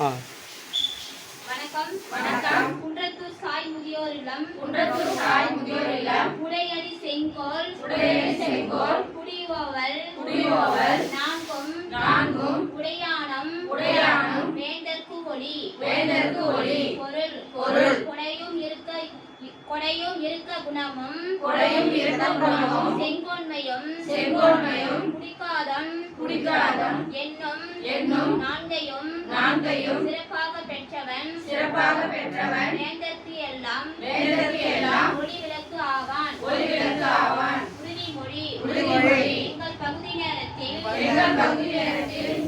ஆ. வணக்கம். வணக்கம். குன்றத்தூர் சாய் முதியோர் இல்லம். உடையடி செங்கோல். குடியோவல். நான்கும். உடையானம். வேந்தர்க்கு ஒளி. பொருள். கொடையும் இருக்க குணமும். செங்கோன்மையும். குடிக்காதம். என்னும் நான்கையும் சிறப்பாக பெற்றவன் வேந்தர்க்கு எல்லாம் ஒளி விளக்கு ஆவான். உறுதிமொழி. எங்கள் பகுதி நேரத்தில்